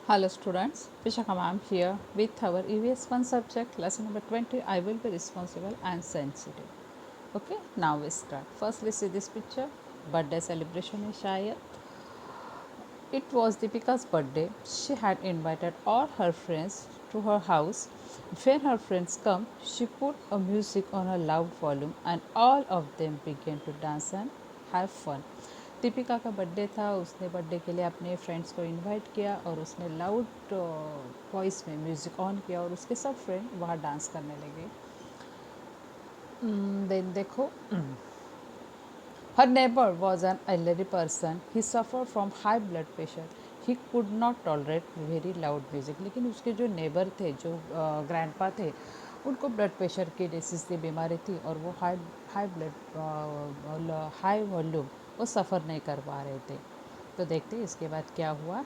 Hello students, Vishakha ma'am here with our EVS 1 subject lesson number 20. I will be responsible and sensitive. Okay, now we start. Firstly, see this picture. Birthday celebration is Shayad. It was Deepika's birthday. She had invited all her friends to her house. When her friends come, she put a music on a loud volume and all of them began to dance and have fun. Deepika का birthday था, उसने birthday के लिए अपने friends को invite किया और उसने लाउड वॉइस में म्यूज़िक ऑन किया और उसके सब फ्रेंड वहाँ डांस करने लगे. देन देखो, her neighbor was an elderly person. He suffered from high blood pressure. He could not tolerate very loud music. लेकिन उसके जो नेबर थे, जो ग्रैंडपा थे, उनको ब्लड प्रेशर की डिसीज़ की बीमारी थी और वो हाई वॉल्यूम वो सफ़र नहीं कर पा रहे थे. तो देखते हैं इसके बाद क्या हुआ.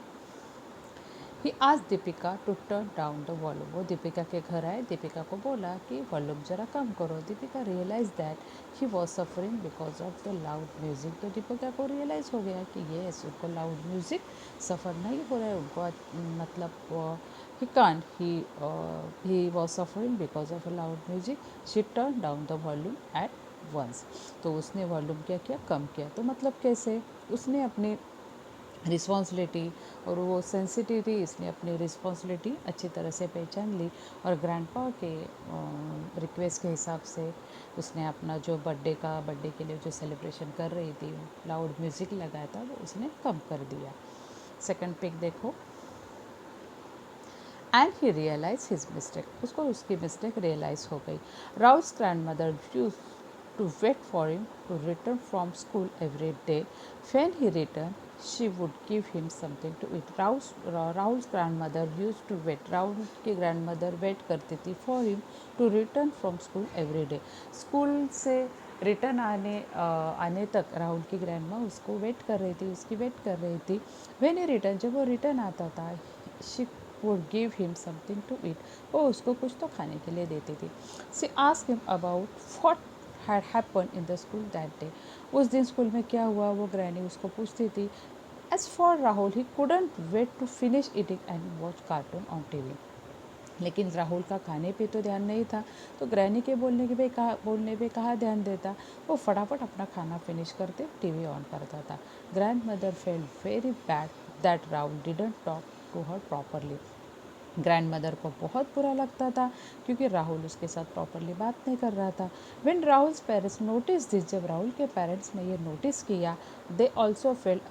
ही आज Deepika to turn down the volume. वो दीपिका के घर आए, दीपिका को बोला कि वॉल्यूम ज़रा कम करो. Deepika realise that he was suffering because of the loud music. तो दीपिका को रियलाइज़ हो गया कि ये उनको लाउड म्यूज़िक सफ़र नहीं हो रहा है, उनको मतलब he can't he was suffering because of a loud music. She turn down the volume at once. तो उसने वॉल्यूम क्या किया, कम किया. तो मतलब कैसे, उसने अपनी रिस्पॉन्सिबिलिटी और वो सेंसिटिविटी, इसने अपनी रिस्पॉन्सिबिलिटी अच्छी तरह से पहचान ली और ग्रैंडपा के रिक्वेस्ट के हिसाब से उसने अपना जो बर्थडे के लिए जो सेलिब्रेशन कर रही थी, लाउड म्यूज़िक लगाया था, वो उसने कम कर दिया. सेकंड पिक देखो. And he realise his mistake. उसको उसकी मिस्टेक रियलाइज़ हो गई. Rahul's grandmother use to wait for him to return from school every day. When he returned, she would give him something to eat. Rahul's grandmother used to wait. Rahul की grandmother wait करती थी for him to return from school every day. School से return आने तक राहुल की grandma उसको wait कर रही थी, उसकी वेट कर रही थी. व्हेन ही रिटर्न, जब वो रिटर्न आता था, she would give him something to eat. वो उसको कुछ तो खाने के लिए देती थी. She asked him about what had happened in the school that day. उस दिन स्कूल में क्या हुआ, वो ग्रैनी उसको पूछती थी. As for Rahul, he couldn't wait to finish eating and watch cartoon on TV. लेकिन राहुल का खाने पे तो ध्यान नहीं था, तो ग्रैनी के बोलने पे कहाँ ध्यान देता. वो फटाफट अपना खाना फिनिश करते टीवी ऑन करता था. Grandmother felt very bad that Rahul didn't talk to her properly. Grandmother को बहुत बुरा लगता था क्योंकि राहुल उसके साथ प्रॉपरली बात नहीं कर रहा था. When Rahul's parents notice this, जब राहुल के पेरेंट्स ने ये नोटिस किया, they also felt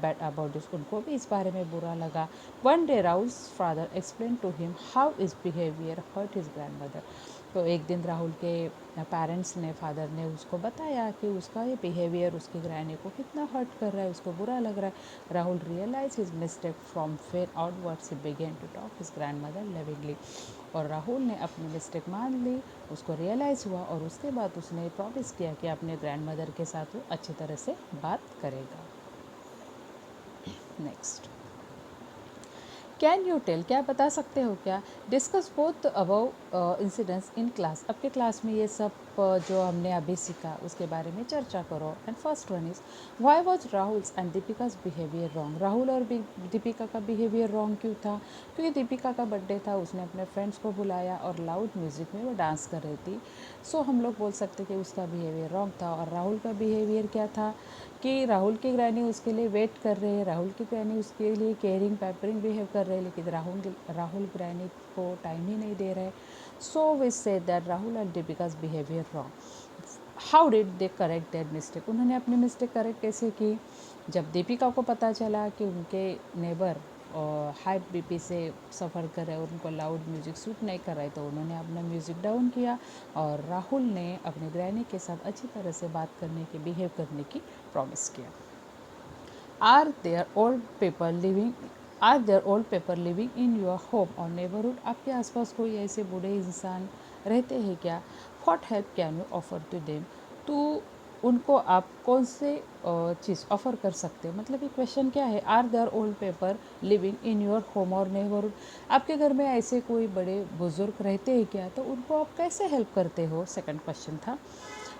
bad about this. उनको भी इस बारे में बुरा लगा. One day Rahul's father explain to him how his behaviour hurt his grandmother. तो एक दिन राहुल के पेरेंट्स ने, फादर ने उसको बताया कि उसका ये बिहेवियर उसकी ग्रैनी को कितना हर्ट कर रहा है, उसको बुरा लग रहा है. Rahul realise his mistake from fair outwards he began to talk his grandmother lovingly. और राहुल ने अपनी मिस्टेक मान ली, उसको रियलाइज़ हुआ और उसके बाद उसने प्रॉमिस किया कि अपने ग्रैंड मदर के साथ वो अच्छी तरह से बात करेगा. नेक्स्ट, कैन यू टेल, क्या बता सकते हो क्या. Discuss both above incidents in class. आपके क्लास में ये सब जो हमने अभी सीखा उसके बारे में चर्चा करो. And first one is, why was Rahul's and Deepika's behaviour wrong. Rahul और दीपिका का बिहेवियर रॉन्ग क्यों था. क्योंकि दीपिका का बर्थडे था, उसने अपने फ्रेंड्स को बुलाया और लाउड म्यूज़िक में वो डांस कर रही थी. सो हम लोग बोल सकते कि उसका बिहेवियर रॉन्ग था. और राहुल का बिहेवियर क्या था कि राहुल की ग्रैनी उसके लिए वेट कर रहे हैं, राहुल की ग्रैनी उसके लिए केयरिंग पैम्परिंग बिहेव कर रहे हैं, लेकिन राहुल ग्रैनी को टाइम ही नहीं दे रहे. So we see that Rahul and Deepika's behaviour wrong. How did they correct their mistake. उन्होंने अपनी मिस्टेक करेक्ट कैसे की. जब दीपिका को पता चला कि उनके नेबर हाई बीपी से सफ़र कर रहे हैं और उनको लाउड म्यूज़िक सूट नहीं कर रहा है, तो उन्होंने अपना म्यूज़िक डाउन किया और राहुल ने अपने ग्रैनी के साथ अच्छी तरह से बात करने की, बिहेव करने की प्रॉमिस किया. Are there old people living in your home or neighbourhood. आपके आसपास कोई ऐसे बूढ़े इंसान रहते हैं क्या. What help can you offer to them. तो उनको आप कौन से चीज़ ऑफ़र कर सकते हो. मतलब ये क्वेश्चन क्या है. Are there old people living in your home or neighbourhood. आपके घर में ऐसे कोई बड़े बुज़ुर्ग रहते हैं क्या, तो उनको आप कैसे हेल्प करते हो. सेकंड क्वेश्चन था.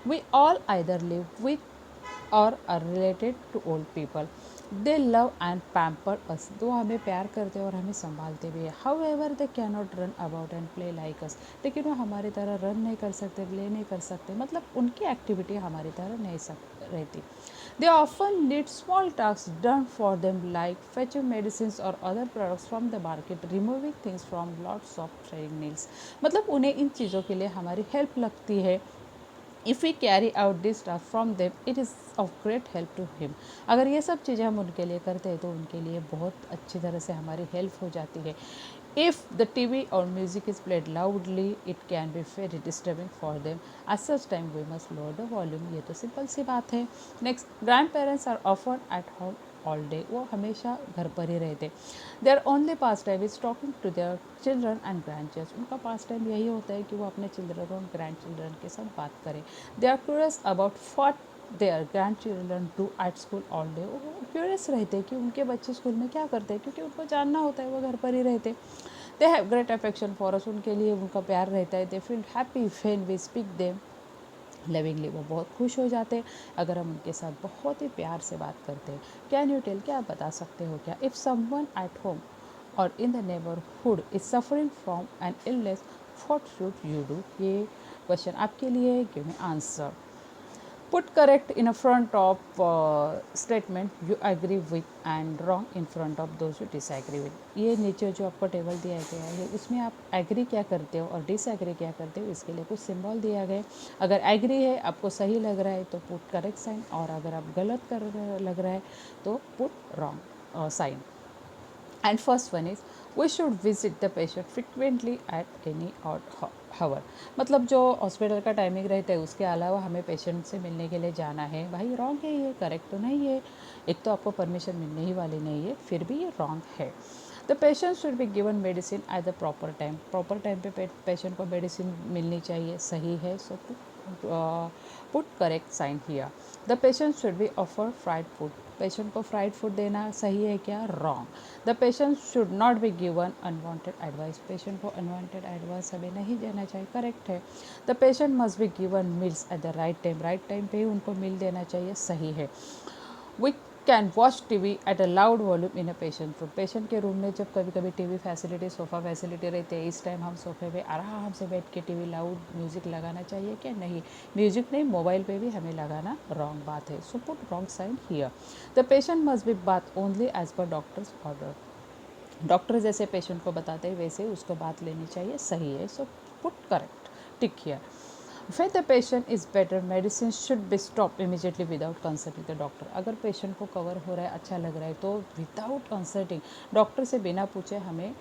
We all either live with or are related to old people. They love and pamper us, तो हमें प्यार करते हैं और हमें संभालते भी है. How ever they can not run about and play like us, लेकिन वो हमारी तरह रन नहीं कर सकते, प्ले नहीं कर सकते, मतलब उनकी एक्टिविटी हमारी तरह नहीं रहती. They often need small tasks done for them like fetching medicines or other products from the market, removing things from lots of threading nails. मतलब उन्हें इन चीज़ों के लिए हमारी हेल्प लगती है. If we carry out this task from them it is of great help to him. अगर ये सब चीज़ें हम उनके लिए करते हैं तो उनके लिए बहुत अच्छी तरह से हमारी हेल्प हो जाती है. If the T V or music is played loudly it can be very disturbing for them. At such time we must lower the volume. ये तो सिंपल सी बात है. Next, grandparents are often at home all day, वो हमेशा घर पर ही रहते. Their only pastime is talking to their children and grandchildren. उनका पास टाइम यही होता है कि वो अपने चिल्ड्रन और ग्रैंड चिल्ड्रन के साथ बात करें. They are curious about what their grandchildren do at school all day. वो क्यूरियस रहते हैं कि उनके बच्चे स्कूल में क्या करते हैं, क्योंकि उनको जानना होता है, वो घर पर ही रहते. They have great affection for us, उनके लिए उनका प्यार रहता है. They feel happy when we speak them lovingly, वो बहुत खुश हो जाते हैं अगर हम उनके साथ बहुत ही प्यार से बात करते हैं. कैन यू टेल, क्या आप बता सकते हो क्या, इफ़ समवन एट होम और in the neighbourhood is suffering from an illness what should you do. ये क्वेश्चन आपके लिए. Give me answer. Put correct in a front of statement you agree with and wrong in front of those you disagree with. ये नीचे जो आपको table दिया गया है उसमें आप एग्री क्या करते हो और डिसएग्री क्या करते हो, इसके लिए कुछ सिंबल दिया गया है. अगर एग्री है, आपको सही लग रहा है तो पुट करेक्ट साइन, और अगर आप गलत लग रहा है तो put wrong sign. And first one is we should visit the patient frequently at any odd hour. मतलब जो हॉस्पिटल का टाइमिंग रहता है उसके अलावा हमें पेशेंट से मिलने के लिए जाना है. भाई रॉन्ग है ये, करेक्ट तो नहीं है. एक तो आपको परमिशन मिलने ही वाली नहीं है, फिर भी ये रॉन्ग है. The patient should be given medicine at the proper time. Proper time पे पेशेंट को मेडिसिन मिलनी चाहिए, सही है. So put correct sign here. The patient should be offer fried food. Patient को फ्राइड फूड देना सही है क्या, wrong. The patient should not be given unwanted advice. Patient को अनवांटेड एडवाइस हमें नहीं देना चाहिए, करेक्ट है. The patient must be given meals at the right time. Right time पे ही उनको मील देना चाहिए, सही है. We can watch T V at a loud volume in a patient room. Patient के रूम में जब कभी कभी T V facility, sofa facility रहती है, इस टाइम हम सोफे पे आराम से बैठ के टी वी लाउड म्यूज़िक लगाना चाहिए क्या, नहीं. म्यूज़िक नहीं, मोबाइल पे भी हमें लगाना रॉन्ग बात है. So put wrong sign here. The patient must be bath only as per doctor's order. Doctor जैसे पेशेंट को बताते हैं वैसे उसको बात लेनी चाहिए, सही है. So put correct tick here. When the patient is better, medicine should be stopped immediately without consulting the doctor. अगर पेशेंट को कवर हो रहा है, अच्छा लग रहा है, तो विदाउट कंसल्टिंग, डॉक्टर से बिना पूछे हमें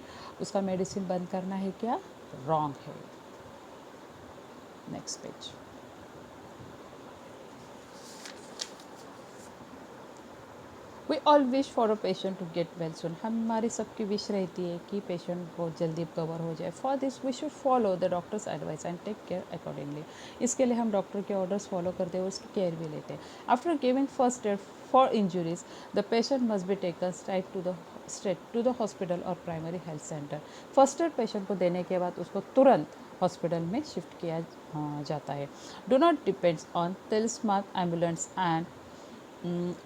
उसका मेडिसिन बंद करना है क्या, रॉन्ग है. Next page. We all wish for a patient to get well soon. हमारी सबकी विश रहती है कि पेशेंट बहुत जल्दी कवर हो जाए. For this we should follow the doctor's advice and take care accordingly. इसके लिए हम डॉक्टर के ऑर्डर्स फॉलो करते हैं और उसकी केयर भी लेते हैं. After giving first aid for injuries the patient must be taken straight to the hospital or primary health centre. First aid patient को देने के बाद उसको तुरंत हॉस्पिटल में शिफ्ट किया जाता है. Do not depends on telesmart ambulance and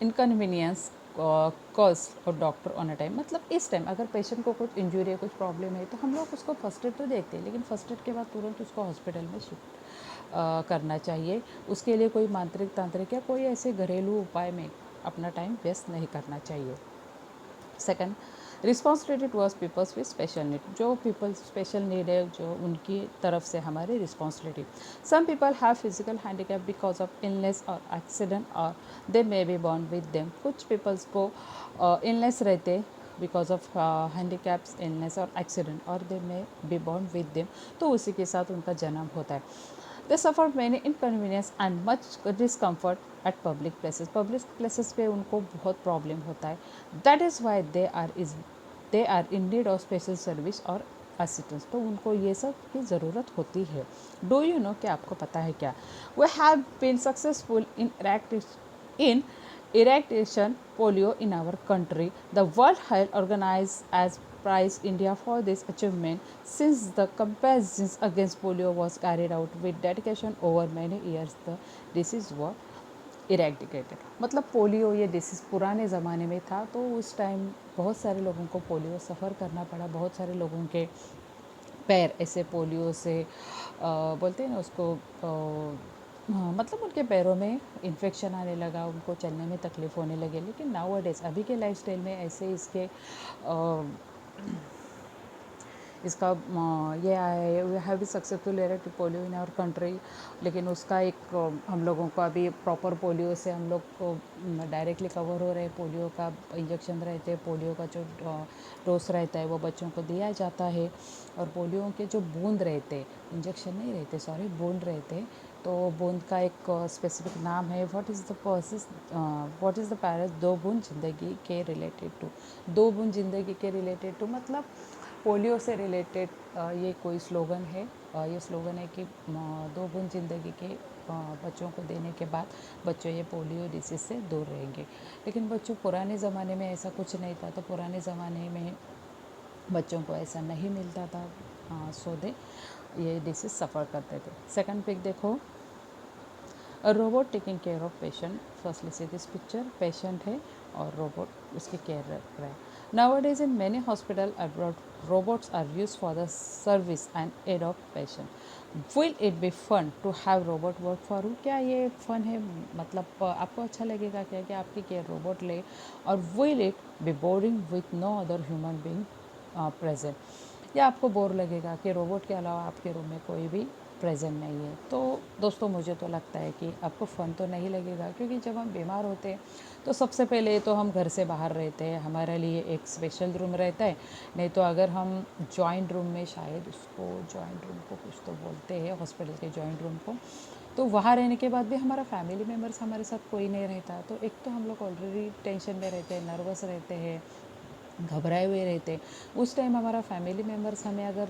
inconvenience cause or doctor on a time. मतलब इस टाइम अगर पेशेंट को कुछ इंजरी है, कुछ प्रॉब्लम है, तो हम लोग उसको फर्स्ट एड तो देखते हैं, लेकिन फर्स्ट एड के बाद तुरंत उसको हॉस्पिटल में शिफ्ट करना चाहिए. उसके लिए कोई मांत्रिक तांत्रिक या कोई ऐसे घरेलू उपाय में अपना टाइम वेस्ट नहीं करना चाहिए. Second, responsibility towards peoples with special need. जो पीपल स्पेशल नीड है, जो उनकी तरफ से हमारी responsibility. Some people have physical handicap because of illness or accident or they may be born with them. कुछ पीपल्स को इलनेस रहते because of handicaps, illness or accident, or they may be born with them, तो उसी के साथ उनका जन्म होता है. They suffer many inconvenience and much discomfort at public places. Public places पे उनको बहुत प्रॉब्लम होता है. That is why they are in need of special service और असिस्टेंस. तो उनको ये सब की ज़रूरत होती है. डू यू नो, क्या आपको पता है क्या, वी हैव बीन सक्सेसफुल इन eradication polio in our country. The World Health Organization has prized India for this achievement since the campaigns against polio was carried out with dedication over many years. The disease was eradicated. मतलब polio ये disease पुराने ज़माने में था, तो उस time बहुत सारे लोगों को पोलियो सफ़र करना पड़ा। बहुत सारे लोगों के पैर ऐसे पोलियो से बोलते हैं ना उसको, हाँ, मतलब उनके पैरों में इन्फेक्शन आने लगा, उनको चलने में तकलीफ़ होने लगे। लेकिन नाउ अ डेज़ अभी के लाइफस्टाइल में ऐसे इसके इसका ये आया है, we have be successful air to polio in our country. लेकिन उसका एक हम लोगों को अभी प्रॉपर पोलियो से हम लोग को डायरेक्टली कवर हो रहे हैं। पोलियो का इंजेक्शन रहते हैं, पोलियो का जो डोज रहता है वो बच्चों को दिया जाता है। और पोलियो के जो बूंद रहते, इंजेक्शन नहीं रहते, सॉरी, बूंद रहते, तो बूंद का एक स्पेसिफिक नाम है। What is the process, what is the Paris, दो बूंद जिंदगी के रिलेटेड टू, दो बूंद जिंदगी के रिलेटेड टू मतलब पोलियो से रिलेटेड ये कोई स्लोगन है। ये स्लोगन है कि दो बूंद ज़िंदगी के बच्चों को देने के बाद बच्चों ये पोलियो डिसीज़ से दूर रहेंगे। लेकिन बच्चों, पुराने ज़माने में ऐसा कुछ नहीं था, तो पुराने ज़माने में बच्चों को ऐसा नहीं मिलता था, सो दे ये डिसीज़ सफ़र करते थे। सेकंड पिक देखो, a robot taking care of patient. Firstly C this picture, patient है और रोबोट उसकी केयर रख रहा है। Nowadays in many hospital abroad, robots are used for the service and aid of patient. Will it be fun to have robot work for you? क्या ये fun है, मतलब आपको अच्छा लगेगा क्या कि आपकी केयर रोबोट ले? और will it be boring with no other human being present? या आपको बोर लगेगा कि रोबोट के अलावा आपके रूम में कोई भी प्रेजेंट नहीं है? तो दोस्तों, मुझे तो लगता है कि आपको फ़न तो नहीं लगेगा, क्योंकि जब हम बीमार होते हैं तो सबसे पहले तो हम घर से बाहर रहते हैं, हमारे लिए एक स्पेशल रूम रहता है। नहीं तो अगर हम जॉइंट रूम में, शायद उसको जॉइंट रूम को कुछ तो बोलते हैं, हॉस्पिटल के जॉइंट रूम को, तो वहाँ रहने के बाद भी हमारा फैमिली मेम्बर्स हमारे साथ कोई नहीं रहता। तो एक तो हम लोग ऑलरेडी टेंशन में रहते हैं, नर्वस रहते हैं, घबराए हुए रहते। उस टाइम हमारा फैमिली मेम्बर्स हमें अगर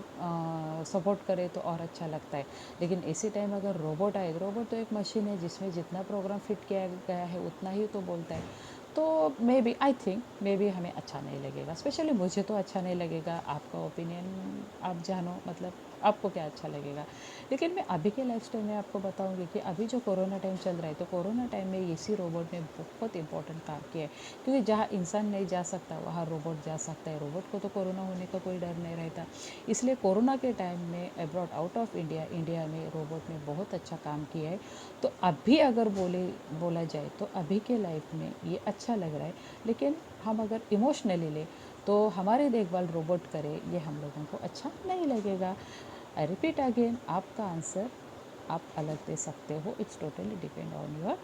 सपोर्ट करे तो और अच्छा लगता है। लेकिन इसी टाइम अगर रोबोट आए, रोबोट तो एक मशीन है जिसमें जितना प्रोग्राम फिट किया गया है उतना ही तो बोलता है। तो may be, I think may be हमें अच्छा नहीं लगेगा, स्पेशली मुझे तो अच्छा नहीं लगेगा। आपका ओपिनियन आप जानो, मतलब आपको क्या अच्छा लगेगा। लेकिन मैं अभी के लाइफस्टाइल में आपको बताऊंगी कि अभी जो कोरोना टाइम चल रहा है, तो कोरोना टाइम में इसी रोबोट ने बहुत इंपॉर्टेंट काम किया है। क्योंकि जहाँ इंसान नहीं जा सकता वहाँ रोबोट जा सकता है। रोबोट को तो कोरोना होने का कोई डर नहीं रहता। इसलिए कोरोना के टाइम में abroad, out of India, India में रोबोट ने बहुत अच्छा काम किया है। तो अभी अगर बोला जाए तो अभी के लाइफ में ये अच्छा लग रहा है। लेकिन हम अगर इमोशनली ले तो हमारी देखभाल रोबोट करे, ये हम लोगों को अच्छा नहीं लगेगा। आई रिपीट अगेन, आपका आंसर आप अलग दे सकते हो। It's totally depend on your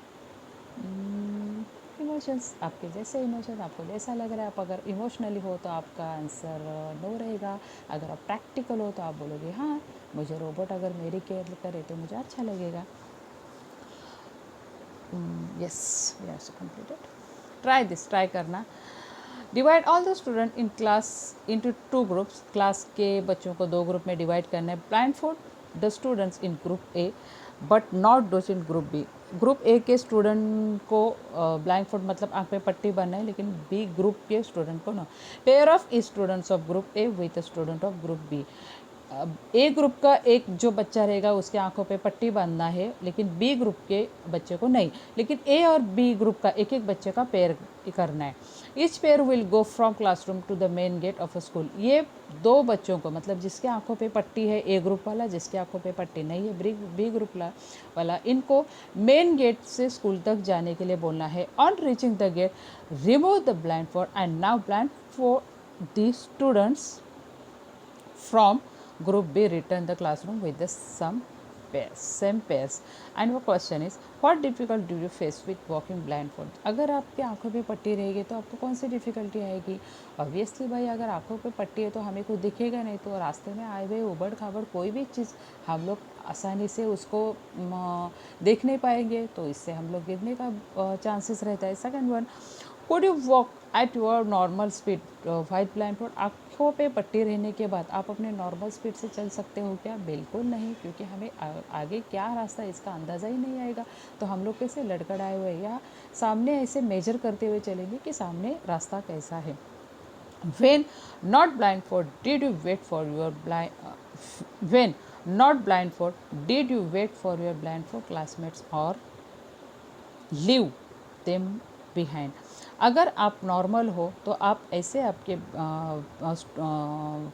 emotions. आपके जैसे इमोशन, आपको जैसा लग रहा है। आप अगर इमोशनली हो तो आपका आंसर नो रहेगा। अगर आप प्रैक्टिकल हो तो आप बोलोगे हाँ, मुझे रोबोट अगर मेरी केयर करे तो मुझे अच्छा लगेगा। Yes, we are so completed. Try this, try करना। Divide all the student in class into two groups. Class के बच्चों को दो ग्रुप में डिवाइड करना है। Blindfold the students in group A but not those in group B. Group A के student को ब्लाइंड फोल्ड मतलब आँख में पट्टी बनना है, लेकिन बी ग्रुप के स्टूडेंट को ना। पेयर ऑफ ई students of group A with student of group B. A group का एक जो बच्चा रहेगा उसके आंखों पे पट्टी बांधना है, लेकिन बी ग्रुप के बच्चे को नहीं। लेकिन ए और बी ग्रुप का एक एक बच्चे का पेयर करना है। Each pair will go from classroom to the main gate of a school. ये दो बच्चों को, मतलब जिसके आंखों पे पट्टी है ए ग्रुप वाला, जिसके आंखों पे पट्टी नहीं है बी ग्रुप वाला, इनको मेन गेट से स्कूल तक जाने के लिए बोलना है। On reaching the gate, remove the blindfold and now blind for the students from group B return the classroom with the same pairs. And your question is, what difficult do you face with walking blindfold? अगर आपकी आंखों पे पट्टी रहेगी तो आपको कौन सी difficulty आएगी? ऑब्वियसली भाई, अगर आंखों पे पट्टी है तो हमें कुछ दिखेगा नहीं, तो रास्ते में आए हुए उबड़ खाबड़ कोई भी चीज़ हम लोग आसानी से उसको देख नहीं पाएंगे, तो इससे हम लोग गिरने का चांसेस रहता है। Second one, could you walk at your normal speed white blind fold? आँखों पे पट्टी रहने के बाद आप अपने नॉर्मल स्पीड से चल सकते हो क्या? बिल्कुल नहीं, क्योंकि हमें आगे क्या रास्ता है इसका अंदाज़ा ही नहीं आएगा। तो हम लोग कैसे लड़खड़ाए हुए या सामने ऐसे मेजर करते हुए चलेंगे कि सामने रास्ता कैसा है। When not blindfold, did you wait for your when not blindfold, did you wait for your blindfold classmates or leave them behind. अगर आप नॉर्मल हो तो आप ऐसे आपके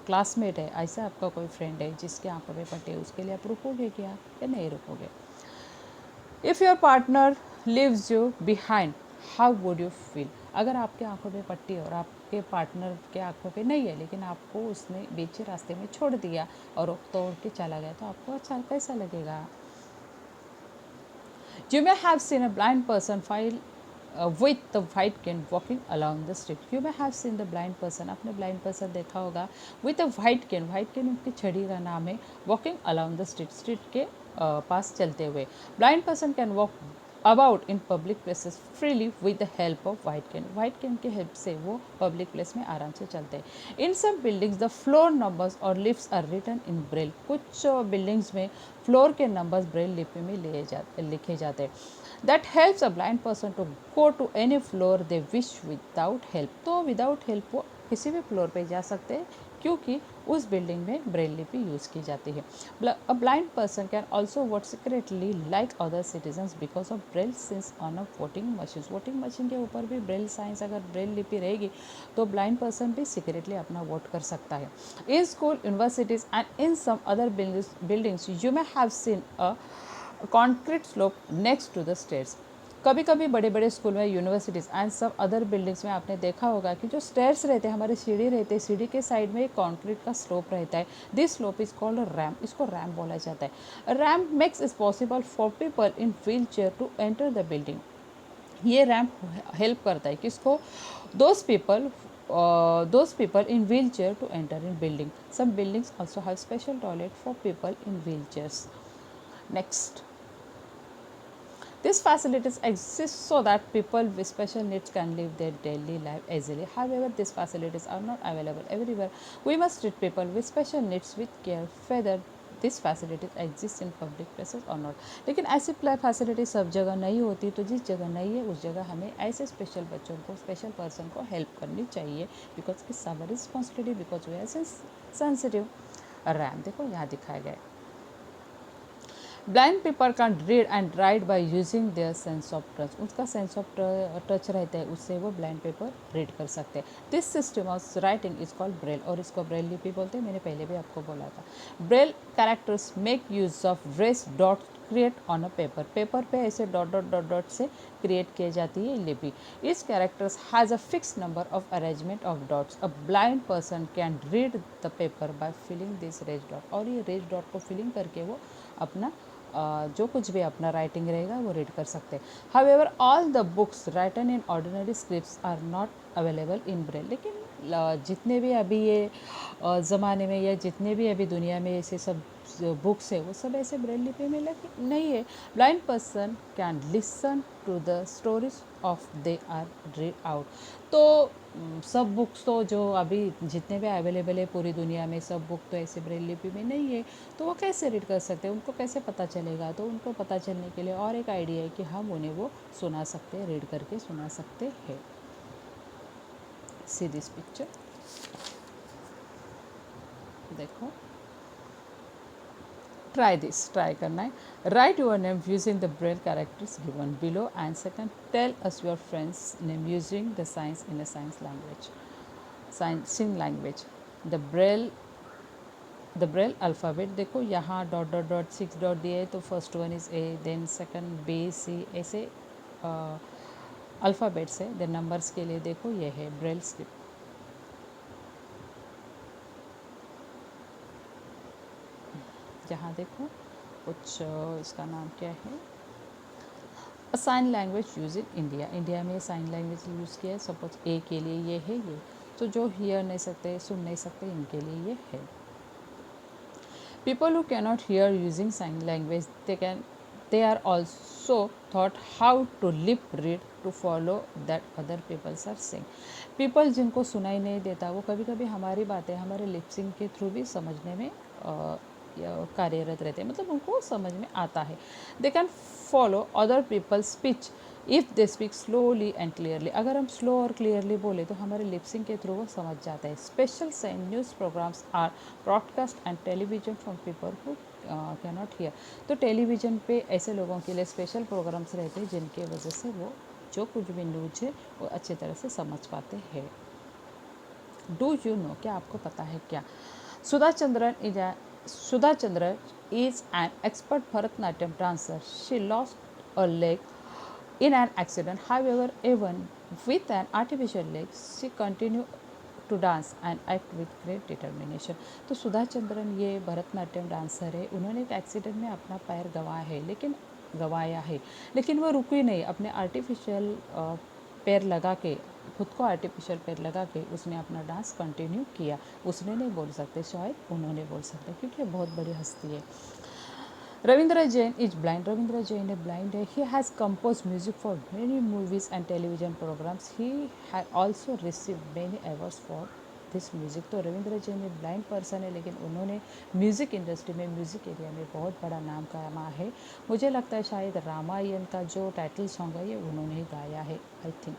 क्लासमेट है, ऐसा आपका कोई फ्रेंड है जिसके आंखों में पट्टी है, उसके लिए आप रुकोगे क्या या नहीं रुकोगे? If your partner leaves you behind, how would you feel? अगर आपके आंखों में पट्टी है और आपके पार्टनर के आंखों पे नहीं है, लेकिन आपको उसने बीच रास्ते में छोड़ दिया और वो तोड़ के चला गया, तो आपको अच्छा कैसा लगेगा? You may have seen a blind person with the white cane walking along the street. You may have seen the blind person. आपने blind person देखा होगा with a white cane. White cane उनकी छड़ी का नाम है. Walking along the street. Street के पास चलते हुए. Blind person can walk about in public places freely with the help of white cane. White cane के help से वो public place में आराम से चलते हैं. In some buildings the floor numbers or lifts are written in braille. कुछ buildings में फ्लोर के नंबर्स ब्रेल लिपि में लिखे जाते हैं. That helps a blind person to go to any floor they wish without help. तो विदाउट हेल्प वो किसी भी फ्लोर पे जा सकते हैं क्योंकि उस बिल्डिंग में ब्रेल लिपि यूज़ की जाती है. अ blind person can also vote secretly like other citizens because of Braille since on a voting machine. Voting machine के ऊपर भी ब्रेल साइंस, अगर ब्रेल लिपि रहेगी तो ब्लाइंड पर्सन भी सीक्रेटली अपना वोट कर सकता है. In school, universities and in some other buildings you may have seen a concrete slope next to the stairs. कभी कभी बड़े बड़े स्कूल में, यूनिवर्सिटीज़ एंड सब अदर बिल्डिंग्स में आपने देखा होगा कि जो स्टेयर्स रहते हैं, हमारे सीढ़ी रहते हैं, सीढ़ी के साइड में एक कॉन्क्रीट का स्लोप रहता है. This slope is called ramp. इसको रैम्प बोला जाता है. Ramp makes is possible for people in wheelchair to enter the building. ये रैम्प हेल्प करता है किसको? Those people in wheelchair to enter in building. Some buildings also have special toilet for people in wheelchairs. Next, these facilities exist so that people with special needs can live their daily life easily. However, these facilities are not available everywhere. We must treat people with special needs with care, whether these facilities exist in public places or not. लेकिन ऐसी facility सब जगह नहीं होती, तो जिस जगह नहीं है उस जगह हमें ऐसे स्पेशल बच्चों को, स्पेशल पर्सन को हेल्प करनी चाहिए, because it's our responsibility, because we are sensitive. Ramp देखो यहाँ दिखाया गया है. Blind people can read and write by using their sense of touch. उसका सेंस ऑफ टच रहता है, उससे वो ब्लाइंड पेपर रीड कर सकते हैं. This system of writing is called Braille, और इसको ब्रेल लिपि बोलते हैं. मैंने पहले भी आपको बोला था. Braille characters make use of raised dot create on a paper. Paper पे ऐसे डॉट डॉट डॉट डॉट से क्रिएट की जाती है लिपि. इस characters has a fix number of arrangement of dots. A blind person can read the paper by filling this raised dot. और ये रेज डॉट को फिलिंग करके वो अपना जो कुछ भी अपना राइटिंग रहेगा वो रीड कर सकते हैं. However all the books written in ordinary scripts are not available in braille. लेकिन जितने भी अभी ये ज़माने में या जितने भी अभी दुनिया में ऐसे सब बुक्स है वो सब ऐसे ब्रेल लिपि में नहीं है. Blind person can listen to the stories of they are read out. तो सब बुक्स तो जो अभी जितने भी अवेलेबल है पूरी दुनिया में, सब बुक तो ऐसे ब्रेल लिपि में नहीं है, तो वो कैसे रीड कर सकते हैं, उनको कैसे पता चलेगा? तो उनको पता चलने के लिए और एक आइडिया है कि हम उन्हें वो सुना सकते हैं, रीड करके सुना सकते हैं. सी दिस पिक्चर, देखो. ट्राई दिस, ट्राई करना है. Write your name using the braille characters given below. And second, tell us your friends name using the signs in a साइंस language, signing language. The braille alphabet देखो यहाँ dot dot dot 6 dot दिए है, तो first one is A, then second B C, ऐसे alphabets है. Then numbers के लिए देखो ये है ब्रेल स्क्रिप्ट. यहाँ देखो कुछ इसका नाम क्या है, sign language use in India. India में साइन लैंग्वेज यूज़ किया है. सपोज ए के लिए ये है ये, तो जो हियर नहीं सकते, सुन नहीं सकते, इनके लिए ये है. People who cannot hear using sign language, they are also taught how to lip read to follow that other people are saying. People जिनको सुनाई नहीं देता वो कभी कभी हमारी बातें हमारे लिपसिंग के थ्रू भी समझने में कार्यरत रहते हैं, मतलब उनको समझ में आता है. They can follow other people speech if they speak slowly and clearly. अगर हम स्लो और क्लियरली बोले तो हमारे लिपसिंग के थ्रू वो समझ जाता है. Special sign news programs are broadcast and television from people who cannot hear. तो टेलीविज़न पे ऐसे लोगों के लिए स्पेशल प्रोग्राम्स रहते हैं जिनके वजह से वो जो कुछ भी न्यूज है वो अच्छी तरह से समझ पाते हैं। डू यू नो, क्या आपको पता है क्या? Sudha Chandran Sudha Chandran is an expert Bharatanatyam dancer. She lost a leg in an accident. However, even with an artificial leg, she continued to dance and act with great determination. तो सुधा चंद्रन ये भरतनाट्यम डांसर है। उन्होंने एक एक्सीडेंट में अपना पैर गंवाया है, लेकिन वो रुकी नहीं। अपने आर्टिफिशियल पैर लगा के, खुद को आर्टिफिशियल पैर लगा के उसने अपना डांस कंटिन्यू किया। उसने नहीं बोल सकते, शायद उन्होंने बोल सकते, क्योंकि बहुत बड़ी हस्ती है। Ravindra Jain is blind. Ravindra Jain is blind. He has composed music for many movies and television programs. He has also received many awards for this music. तो रविंद्र जैन एक ब्लाइंड पर्सन है, लेकिन उन्होंने म्यूज़िक इंडस्ट्री में, music area में बहुत बड़ा नाम कमा है। मुझे लगता है शायद रामायण का जो टाइटल सॉन्ग है ये उन्होंने ही गाया है, I think.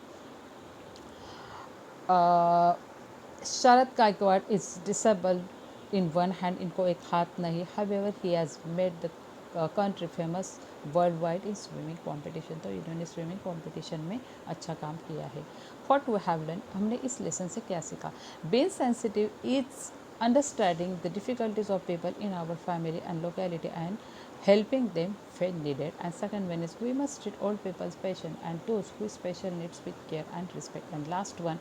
Sharad Gaikwad is disabled in one hand, इनको एक हाथ नहीं। However he has made the country famous worldwide in swimming competition. तो इन्होंने स्विमिंग कॉम्पिटिशन में अच्छा काम किया है। व्हाट वी हैव लर्न, हमने इस लेसन से क्या सीखा? Being sensitive is understanding the difficulties of people in our family and locality and helping them when needed. And second one is we must treat all people's patient and those with special needs with care and respect. And last one,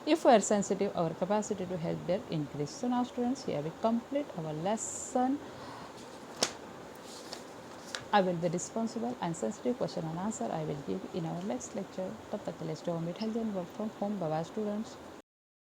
if we are sensitive, our capacity to help their increase. So now students, here we complete our lesson. I will be responsible and sensitive question and answer I will give in our next lecture. तब तक के लिए stay home, eat healthy and work from home. Bye bye students.